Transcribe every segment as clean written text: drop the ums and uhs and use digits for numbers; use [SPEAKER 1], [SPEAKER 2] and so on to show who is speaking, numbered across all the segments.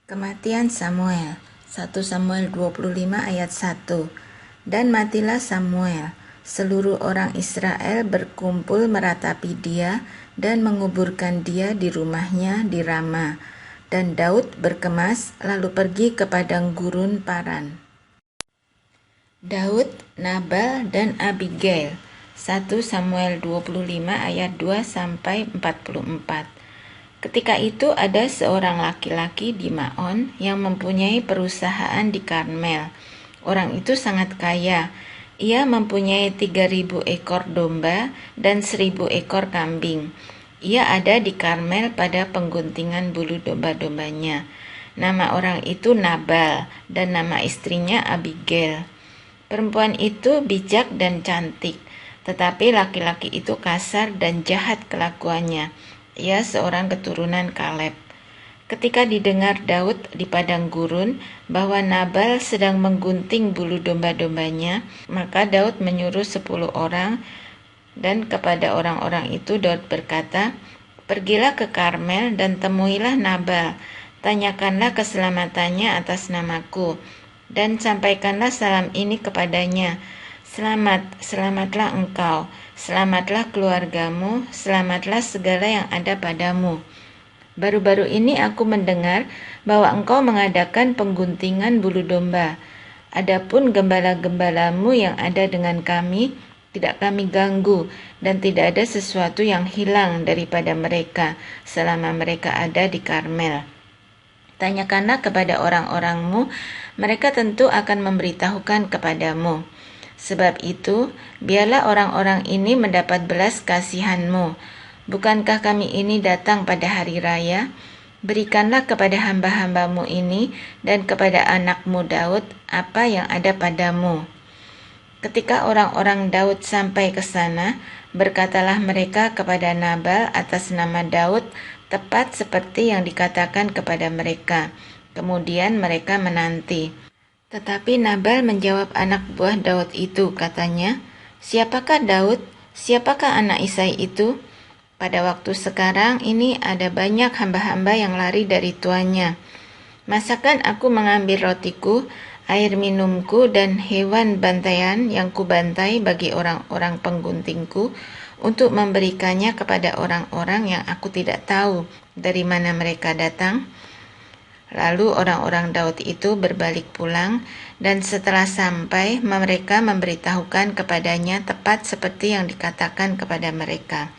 [SPEAKER 1] Kematian Samuel 1 Samuel 25 ayat 1. Dan matilah Samuel, seluruh orang Israel berkumpul meratapi dia dan menguburkan dia di rumahnya di Rama. Dan Daud berkemas lalu pergi ke padang gurun Paran. Daud, Nabal, dan Abigail 1 Samuel 25 ayat 2-44. Ketika itu ada seorang laki-laki di Maon yang mempunyai perusahaan di Karmel. Orang itu sangat kaya. Ia mempunyai 3.000 ekor domba dan 1.000 ekor kambing. Ia ada di Karmel pada pengguntingan bulu domba-dombanya. Nama orang itu Nabal dan nama istrinya Abigail. Perempuan itu bijak dan cantik, tetapi laki-laki itu kasar dan jahat kelakuannya. Ia seorang keturunan Kaleb. Ketika didengar Daud di padang gurun bahwa Nabal sedang menggunting bulu domba-dombanya, maka Daud menyuruh 10 orang, dan kepada orang-orang itu Daud berkata, "Pergilah ke Karmel dan temuilah Nabal, tanyakanlah keselamatannya atas namaku, dan sampaikanlah salam ini kepadanya. Selamat, selamatlah engkau, selamatlah keluargamu, selamatlah segala yang ada padamu. Baru-baru ini aku mendengar bahwa engkau mengadakan pengguntingan bulu domba. Adapun gembala-gembalamu yang ada dengan kami, tidak kami ganggu, dan tidak ada sesuatu yang hilang daripada mereka selama mereka ada di Karmel. Tanyakanlah kepada orang-orangmu, mereka tentu akan memberitahukan kepadamu. Sebab itu, biarlah orang-orang ini mendapat belas kasihan-Mu. Bukankah kami ini datang pada hari raya? Berikanlah kepada hamba-hamba-Mu ini dan kepada anak-Mu Daud apa yang ada padamu." Ketika orang-orang Daud sampai ke sana, berkatalah mereka kepada Nabal atas nama Daud, tepat seperti yang dikatakan kepada mereka. Kemudian mereka menanti. Tetapi Nabal menjawab anak buah Daud itu, katanya, "Siapakah Daud? Siapakah anak Isai itu? Pada waktu sekarang ini ada banyak hamba-hamba yang lari dari tuannya. Masakan aku mengambil rotiku, air minumku, dan hewan bantaian yang kubantai bagi orang-orang pengguntingku untuk memberikannya kepada orang-orang yang aku tidak tahu dari mana mereka datang?" Lalu orang-orang Daud itu berbalik pulang, dan setelah sampai mereka memberitahukan kepadanya tepat seperti yang dikatakan kepada mereka.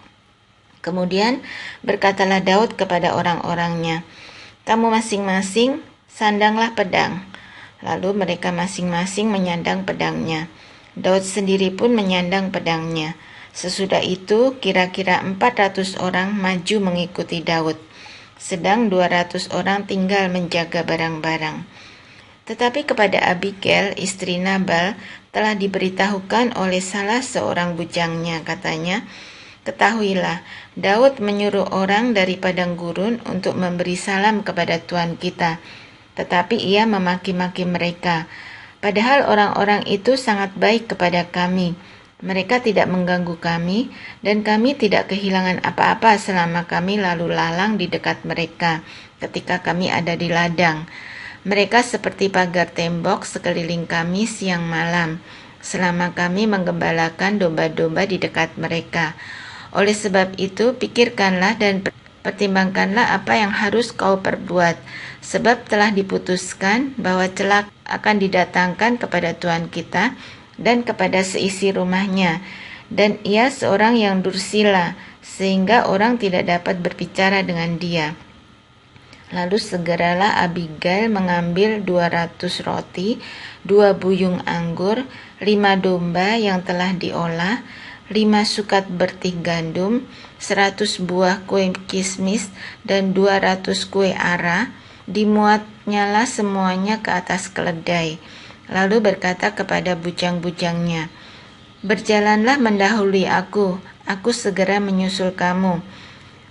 [SPEAKER 1] Kemudian berkatalah Daud kepada orang-orangnya, "Kamu masing-masing sandanglah pedang." Lalu mereka masing-masing menyandang pedangnya. Daud sendiri pun menyandang pedangnya. Sesudah itu kira-kira 400 orang maju mengikuti Daud, sedang 200 orang tinggal menjaga barang-barang. Tetapi kepada Abigail, istri Nabal, telah diberitahukan oleh salah seorang bujangnya, katanya, "Ketahuilah, Daud menyuruh orang dari padang gurun untuk memberi salam kepada Tuan kita, tetapi ia memaki-maki mereka. Padahal orang-orang itu sangat baik kepada kami. Mereka tidak mengganggu kami, dan kami tidak kehilangan apa-apa selama kami lalu lalang di dekat mereka ketika kami ada di ladang. Mereka seperti pagar tembok sekeliling kami siang malam, selama kami menggembalakan domba-domba di dekat mereka. Oleh sebab itu, pikirkanlah dan pertimbangkanlah apa yang harus kau perbuat, sebab telah diputuskan bahwa celaka akan didatangkan kepada Tuan kita dan kepada seisi rumahnya, dan ia seorang yang dursila, sehingga orang tidak dapat berbicara dengan dia." Lalu segeralah Abigail mengambil 200 roti, 2 buyung anggur, 5 domba yang telah diolah, 5 sukat bertih gandum, 100 buah kue kismis, dan 200 kue ara. Dimuatnyalah semuanya ke atas keledai. Lalu berkata kepada bujang-bujangnya, "Berjalanlah mendahului aku segera menyusul kamu."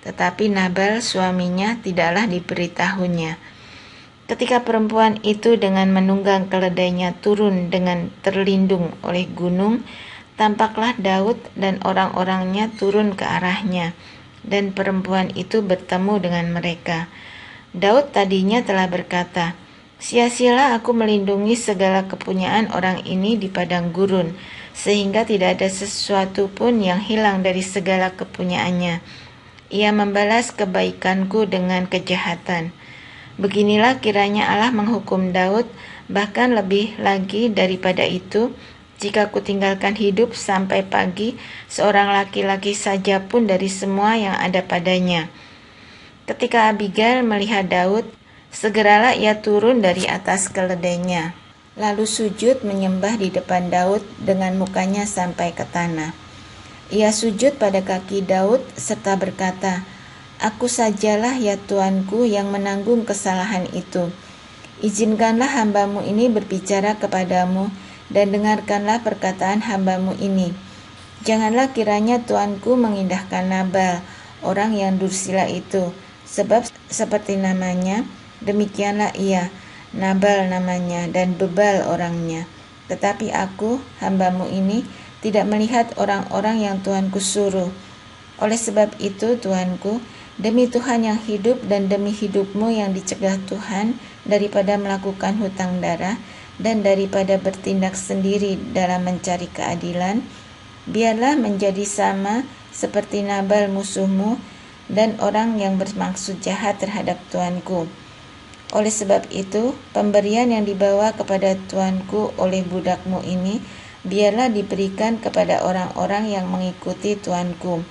[SPEAKER 1] Tetapi Nabal suaminya tidaklah diberitahunya. Ketika perempuan itu dengan menunggang keledainya turun dengan terlindung oleh gunung, tampaklah Daud dan orang-orangnya turun ke arahnya, dan perempuan itu bertemu dengan mereka. Daud tadinya telah berkata, "Sia-sialah aku melindungi segala kepunyaan orang ini di padang gurun, sehingga tidak ada sesuatu pun yang hilang dari segala kepunyaannya. Ia membalas kebaikanku dengan kejahatan." Beginilah kiranya Allah menghukum Daud, bahkan lebih lagi daripada itu, jika kutinggalkan hidup sampai pagi, seorang laki-laki saja pun dari semua yang ada padanya. Ketika Abigail melihat Daud, segeralah ia turun dari atas keledainya, lalu sujud menyembah di depan Daud dengan mukanya sampai ke tanah. Ia sujud pada kaki Daud serta berkata, "Aku sajalah ya Tuanku yang menanggung kesalahan itu. Izinkanlah hambamu ini berbicara kepadamu dan dengarkanlah perkataan hambamu ini. Janganlah kiranya Tuanku mengindahkan Nabal, orang yang dursila itu, sebab seperti namanya, demikianlah ia, Nabal namanya dan bebal orangnya. Tetapi aku, hambamu ini, tidak melihat orang-orang yang Tuanku suruh. Oleh sebab itu, Tuanku, demi Tuhan yang hidup dan demi hidupmu yang dicegah Tuhan daripada melakukan hutang darah dan daripada bertindak sendiri dalam mencari keadilan, biarlah menjadi sama seperti Nabal musuhmu dan orang yang bermaksud jahat terhadap Tuanku. Oleh sebab itu, pemberian yang dibawa kepada Tuanku oleh budakmu ini, biarlah diberikan kepada orang-orang yang mengikuti Tuanku.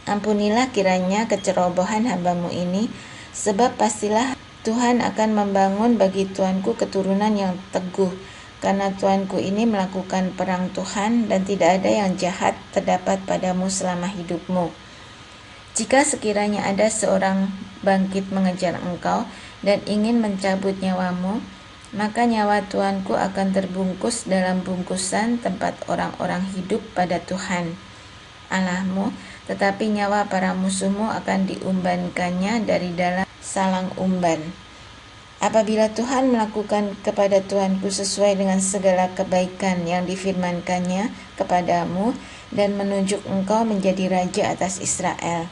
[SPEAKER 1] Ampunilah kiranya kecerobohan hambamu ini, sebab pastilah Tuhan akan membangun bagi Tuanku keturunan yang teguh, karena Tuanku ini melakukan perang Tuhan dan tidak ada yang jahat terdapat padamu selama hidupmu. Jika sekiranya ada seorang bangkit mengejar engkau dan ingin mencabut nyawamu, maka nyawa Tuanku akan terbungkus dalam bungkusan tempat orang-orang hidup pada Tuhan Allahmu, tetapi nyawa para musuhmu akan diumbankannya dari dalam salang umban. Apabila Tuhan melakukan kepada Tuanku sesuai dengan segala kebaikan yang difirmankannya kepadamu dan menunjuk engkau menjadi raja atas Israel,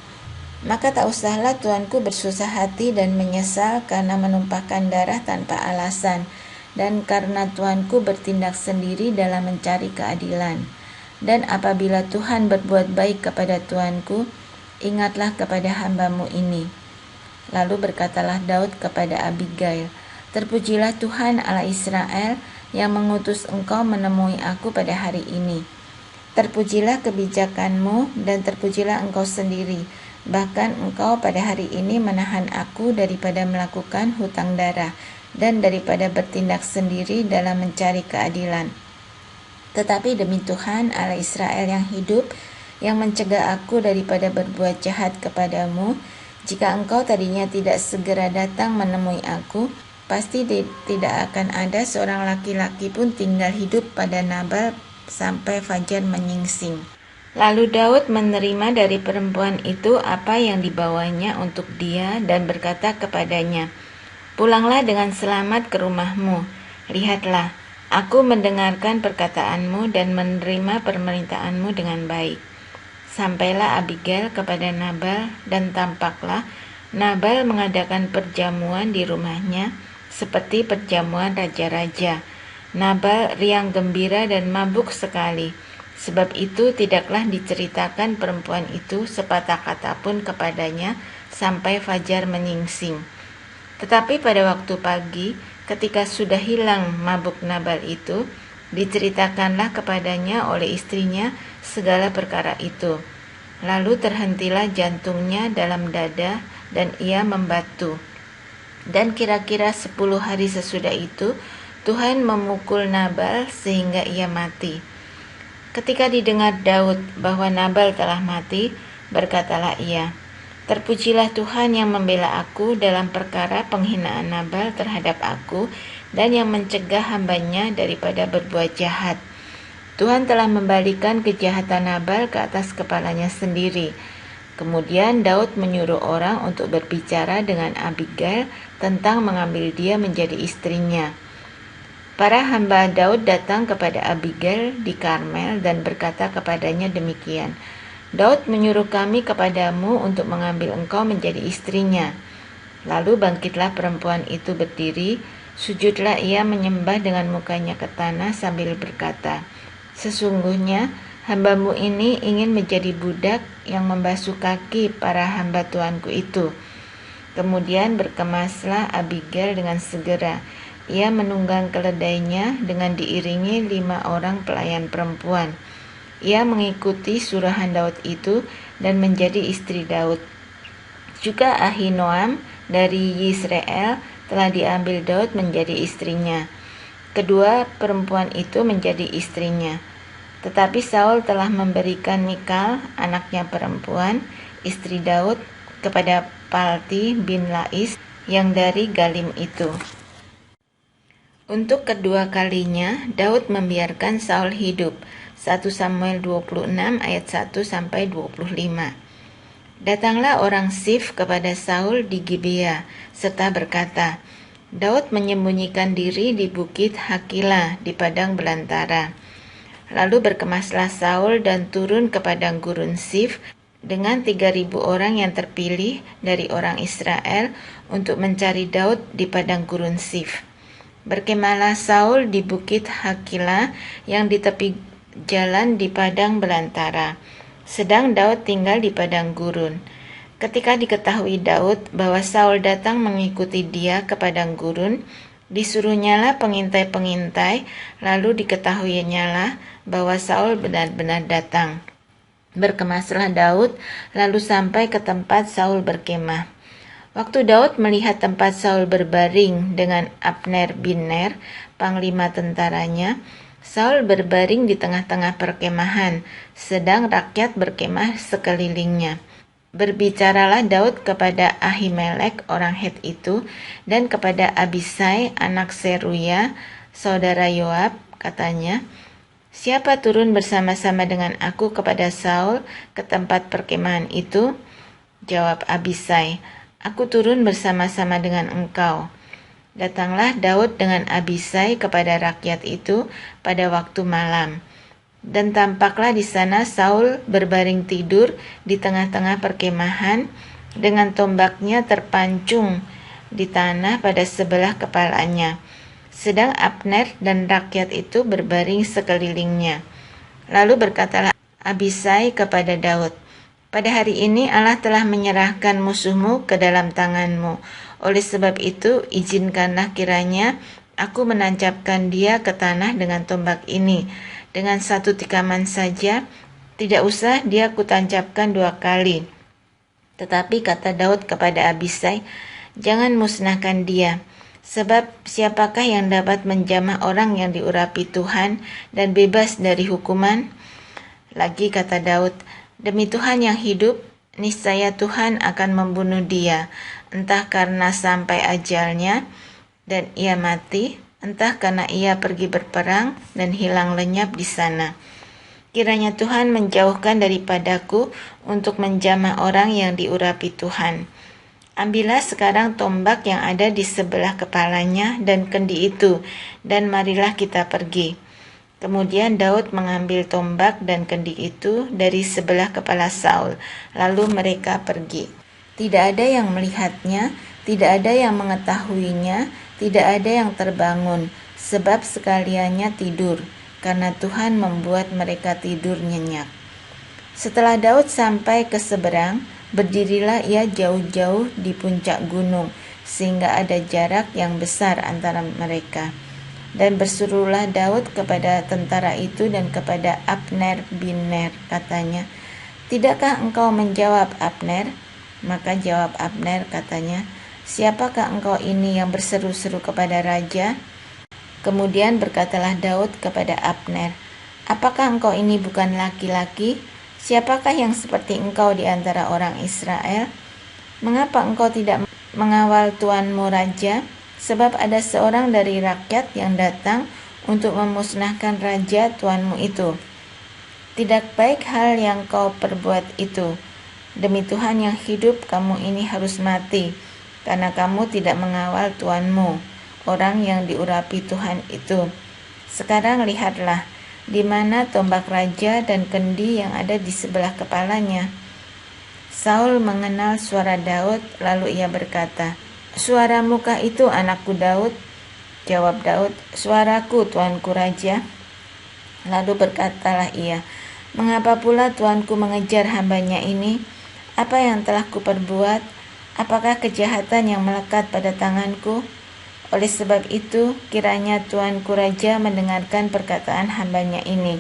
[SPEAKER 1] maka tak usahlah Tuanku bersusah hati dan menyesal karena menumpahkan darah tanpa alasan dan karena Tuanku bertindak sendiri dalam mencari keadilan. Dan apabila Tuhan berbuat baik kepada Tuanku, ingatlah kepada hambamu ini." Lalu berkatalah Daud kepada Abigail, "Terpujilah Tuhan Allah Israel yang mengutus engkau menemui aku pada hari ini. Terpujilah kebijakanmu dan terpujilah engkau sendiri. Bahkan engkau pada hari ini menahan aku daripada melakukan hutang darah dan daripada bertindak sendiri dalam mencari keadilan. Tetapi demi Tuhan Allah Israel yang hidup, yang mencegah aku daripada berbuat jahat kepadamu, jika engkau tadinya tidak segera datang menemui aku, pasti tidak akan ada seorang laki-laki pun tinggal hidup pada Nabal sampai fajar menyingsing." Lalu Daud menerima dari perempuan itu apa yang dibawanya untuk dia dan berkata kepadanya, "Pulanglah dengan selamat ke rumahmu. Lihatlah, aku mendengarkan perkataanmu dan menerima permintaanmu dengan baik." Sampailah Abigail kepada Nabal dan tampaklah Nabal mengadakan perjamuan di rumahnya seperti perjamuan raja-raja. Nabal riang gembira dan mabuk sekali. Sebab itu tidaklah diceritakan perempuan itu sepatah kata pun kepadanya sampai fajar menyingsing. Tetapi pada waktu pagi, ketika sudah hilang mabuk Nabal itu, diceritakanlah kepadanya oleh istrinya segala perkara itu. Lalu terhentilah jantungnya dalam dada dan ia membatu. Dan kira-kira 10 hari sesudah itu, Tuhan memukul Nabal sehingga ia mati. Ketika didengar Daud bahwa Nabal telah mati, berkatalah ia, "Terpujilah Tuhan yang membela aku dalam perkara penghinaan Nabal terhadap aku dan yang mencegah hambanya daripada berbuat jahat. Tuhan telah membalikan kejahatan Nabal ke atas kepalanya sendiri." Kemudian Daud menyuruh orang untuk berbicara dengan Abigail tentang mengambil dia menjadi istrinya. Para hamba Daud datang kepada Abigail di Karmel dan berkata kepadanya demikian, "Daud menyuruh kami kepadamu untuk mengambil engkau menjadi istrinya." Lalu bangkitlah perempuan itu berdiri, sujudlah ia menyembah dengan mukanya ke tanah sambil berkata, "Sesungguhnya hambamu ini ingin menjadi budak yang membasuh kaki para hamba tuanku itu." Kemudian berkemaslah Abigail dengan segera. Ia menunggang keledainya dengan diiringi 5 orang pelayan perempuan. Ia mengikuti suruhan Daud itu dan menjadi istri Daud. Juga Ahinoam dari Yisrael telah diambil Daud menjadi istrinya. Kedua perempuan itu menjadi istrinya. Tetapi Saul telah memberikan Mikal, anaknya perempuan, istri Daud, kepada Palti bin Lais yang dari Galim itu. Untuk kedua kalinya, Daud membiarkan Saul hidup. 1 Samuel 26 ayat 1 sampai 25. Datanglah orang Sif kepada Saul di Gibea, serta berkata, "Daud menyembunyikan diri di bukit Hakila di padang belantara." Lalu berkemaslah Saul dan turun ke padang gurun Sif dengan 3.000 orang yang terpilih dari orang Israel untuk mencari Daud di padang gurun Sif. Berkemahlah Saul di bukit Hakila yang di tepi jalan di padang belantara, sedang Daud tinggal di padang gurun. Ketika diketahui Daud bahwa Saul datang mengikuti dia ke padang gurun, disuruhnyalah pengintai-pengintai, lalu diketahuinyalah bahwa Saul benar-benar datang. Berkemaslah Daud, lalu sampai ke tempat Saul berkemah. Waktu Daud melihat tempat Saul berbaring dengan Abner bin Ner, panglima tentaranya, Saul berbaring di tengah-tengah perkemahan, sedang rakyat berkemah sekelilingnya. Berbicaralah Daud kepada Ahimelek orang Het itu dan kepada Abisai anak Seruya, saudara Yoab, katanya, "Siapa turun bersama-sama dengan aku kepada Saul ke tempat perkemahan itu?" Jawab Abisai, "Aku turun bersama-sama dengan engkau." Datanglah Daud dengan Abisai kepada rakyat itu pada waktu malam. Dan tampaklah di sana Saul berbaring tidur di tengah-tengah perkemahan dengan tombaknya terpancung di tanah pada sebelah kepalanya. Sedang Abner dan rakyat itu berbaring sekelilingnya. Lalu berkatalah Abisai kepada Daud, "Pada hari ini Allah telah menyerahkan musuhmu ke dalam tanganmu. Oleh sebab itu, izinkanlah kiranya aku menancapkan dia ke tanah dengan tombak ini. Dengan 1 tikaman saja, tidak usah dia kutancapkan 2 kali." Tetapi kata Daud kepada Abisai, "Jangan musnahkan dia. Sebab siapakah yang dapat menjamah orang yang diurapi Tuhan dan bebas dari hukuman?" Lagi kata Daud, "Demi Tuhan yang hidup, niscaya Tuhan akan membunuh dia, entah karena sampai ajalnya dan ia mati, entah karena ia pergi berperang dan hilang lenyap di sana. Kiranya Tuhan menjauhkan daripadaku untuk menjamah orang yang diurapi Tuhan. Ambillah sekarang tombak yang ada di sebelah kepalanya dan kendi itu, dan marilah kita pergi." Kemudian Daud mengambil tombak dan kendi itu dari sebelah kepala Saul, lalu mereka pergi. Tidak ada yang melihatnya, tidak ada yang mengetahuinya, tidak ada yang terbangun, sebab sekaliannya tidur, karena Tuhan membuat mereka tidur nyenyak. Setelah Daud sampai ke seberang, berdirilah ia jauh-jauh di puncak gunung, sehingga ada jarak yang besar antara mereka. Dan berserulah Daud kepada tentara itu dan kepada Abner bin Ner, katanya, "Tidakkah engkau menjawab, Abner?" Maka jawab Abner, katanya, "Siapakah engkau ini yang berseru-seru kepada raja?" Kemudian berkatalah Daud kepada Abner, "Apakah engkau ini bukan laki-laki? Siapakah yang seperti engkau di antara orang Israel? Mengapa engkau tidak mengawal tuanmu raja? Sebab ada seorang dari rakyat yang datang untuk memusnahkan raja tuanmu itu. Tidak baik hal yang kau perbuat itu. Demi Tuhan yang hidup, kamu ini harus mati, karena kamu tidak mengawal tuanmu, orang yang diurapi Tuhan itu. Sekarang lihatlah, di mana tombak raja dan kendi yang ada di sebelah kepalanya." Saul mengenal suara Daud, lalu ia berkata, Suaramukah itu, anakku Daud? Jawab Daud, suaraku, tuanku raja. Lalu berkatalah ia, mengapa pula tuanku mengejar hambanya ini? Apa yang telah kuperbuat? Apakah kejahatan yang melekat pada tanganku? Oleh sebab itu, kiranya tuanku raja mendengarkan perkataan hambanya ini.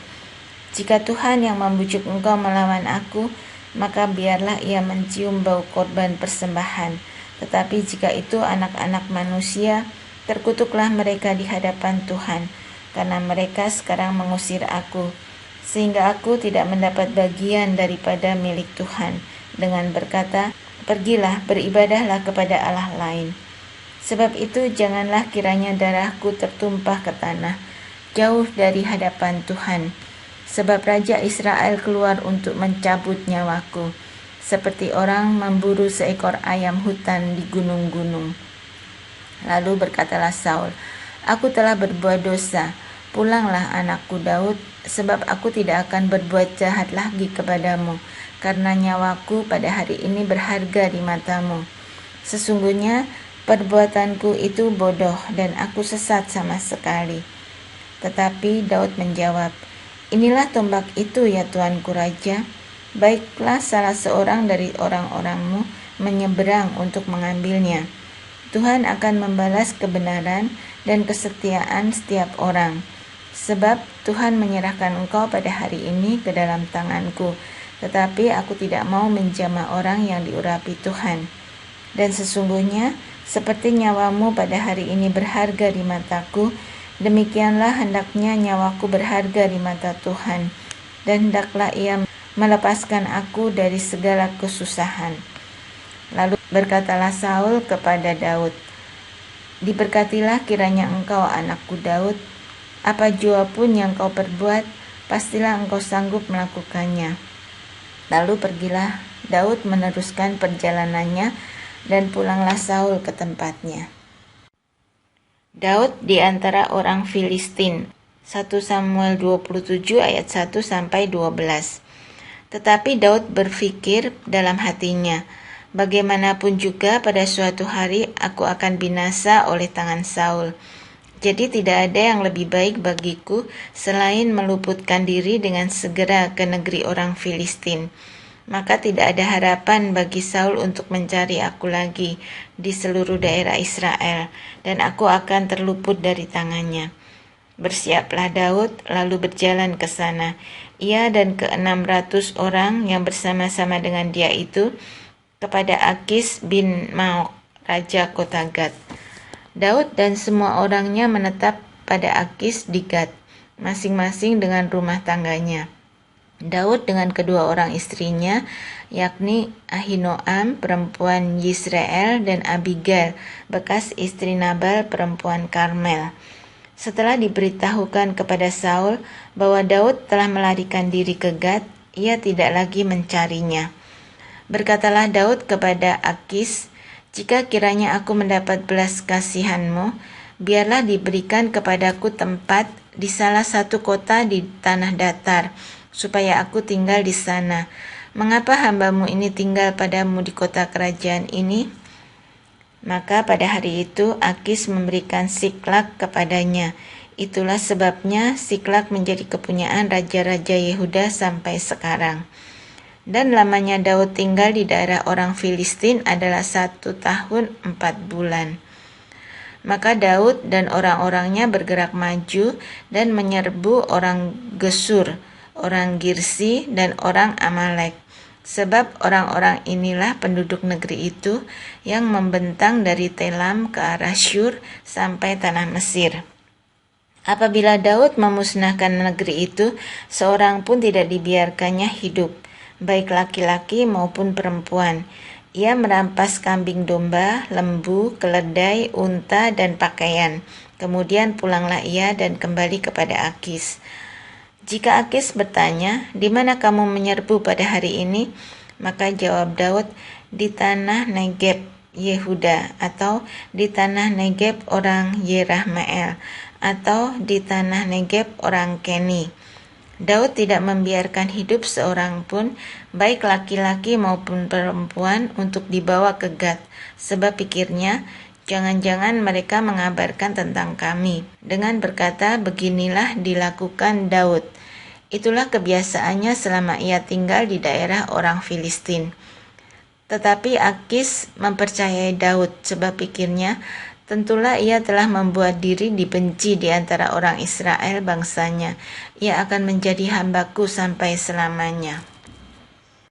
[SPEAKER 1] Jika Tuhan yang membujuk engkau melawan aku, maka biarlah ia mencium bau korban persembahan. Tetapi jika itu anak-anak manusia, terkutuklah mereka di hadapan Tuhan, karena mereka sekarang mengusir aku, sehingga aku tidak mendapat bagian daripada milik Tuhan, dengan berkata, pergilah, beribadahlah kepada Allah lain. Sebab itu janganlah kiranya darahku tertumpah ke tanah, jauh dari hadapan Tuhan. Sebab Raja Israel keluar untuk mencabut nyawaku, seperti orang memburu seekor ayam hutan di gunung-gunung. Lalu berkatalah Saul, aku telah berbuat dosa, pulanglah anakku Daud, sebab aku tidak akan berbuat jahat lagi kepadamu, karena nyawaku pada hari ini berharga di matamu. Sesungguhnya perbuatanku itu bodoh dan aku sesat sama sekali. Tetapi Daud menjawab, inilah tombak itu ya tuanku raja. Baiklah salah seorang dari orang-orangmu menyeberang untuk mengambilnya. Tuhan akan membalas kebenaran dan kesetiaan setiap orang. Sebab Tuhan menyerahkan engkau pada hari ini ke dalam tanganku, tetapi aku tidak mau menjamah orang yang diurapi Tuhan. Dan sesungguhnya seperti nyawamu pada hari ini berharga di mataku, demikianlah hendaknya nyawaku berharga di mata Tuhan, dan hendaklah ia melepaskan aku dari segala kesusahan. Lalu berkatalah Saul kepada Daud, diberkatilah kiranya engkau anakku Daud, apa jua pun yang kau perbuat, pastilah engkau sanggup melakukannya. Lalu pergilah Daud meneruskan perjalanannya, dan pulanglah Saul ke tempatnya. Daud di antara orang Filistin. 1 Samuel 27 ayat 1 sampai 12. Tetapi Daud berpikir dalam hatinya, bagaimanapun juga pada suatu hari aku akan binasa oleh tangan Saul. Jadi tidak ada yang lebih baik bagiku selain meluputkan diri dengan segera ke negeri orang Filistin. Maka tidak ada harapan bagi Saul untuk mencari aku lagi di seluruh daerah Israel, dan aku akan terluput dari tangannya. Bersiaplah Daud, lalu berjalan ke sana. Ia dan ke-600 orang yang bersama-sama dengan dia itu, kepada Akis bin Maok, raja kota Gad. Daud dan semua orangnya menetap pada Akis di Gad, masing-masing dengan rumah tangganya. Daud dengan kedua orang istrinya, yakni Ahinoam perempuan Yisrael dan Abigail bekas istri Nabal perempuan Karmel. Setelah diberitahukan kepada Saul bahwa Daud telah melarikan diri ke Gad, ia tidak lagi mencarinya. Berkatalah Daud kepada Akis, jika kiranya aku mendapat belas kasihanmu, biarlah diberikan kepadaku tempat di salah satu kota di tanah datar, supaya aku tinggal di sana. Mengapa hambamu ini tinggal padamu di kota kerajaan ini? Maka pada hari itu Akis memberikan Siklak kepadanya. Itulah sebabnya Siklak menjadi kepunyaan raja-raja Yehuda sampai sekarang. Dan lamanya Daud tinggal di daerah orang Filistin adalah 1 tahun 4 bulan. Maka Daud dan orang-orangnya bergerak maju dan menyerbu orang Gesur, orang Girsi, dan orang Amalek. Sebab orang-orang inilah penduduk negeri itu yang membentang dari Telam ke arah Syur sampai tanah Mesir. Apabila Daud memusnahkan negeri itu, seorang pun tidak dibiarkannya hidup, baik laki-laki maupun perempuan. Ia merampas kambing domba, lembu, keledai, unta, dan pakaian. Kemudian pulanglah ia dan kembali kepada Akis. Jika Akis bertanya, di mana kamu menyerbu pada hari ini? Maka jawab Daud, di tanah Negeb Yehuda, atau di tanah Negeb orang Yerahmeel, atau di tanah Negeb orang Keni. Daud tidak membiarkan hidup seorang pun, baik laki-laki maupun perempuan, untuk dibawa ke Gad, sebab pikirnya, Jangan-jangan mereka mengabarkan tentang kami dengan berkata, beginilah dilakukan Daud. Itulah kebiasaannya selama ia tinggal di daerah orang Filistin. Tetapi Akis mempercayai Daud sebab pikirnya, tentulah ia telah membuat diri dibenci di antara orang Israel bangsanya. Ia akan menjadi hambaku sampai selamanya.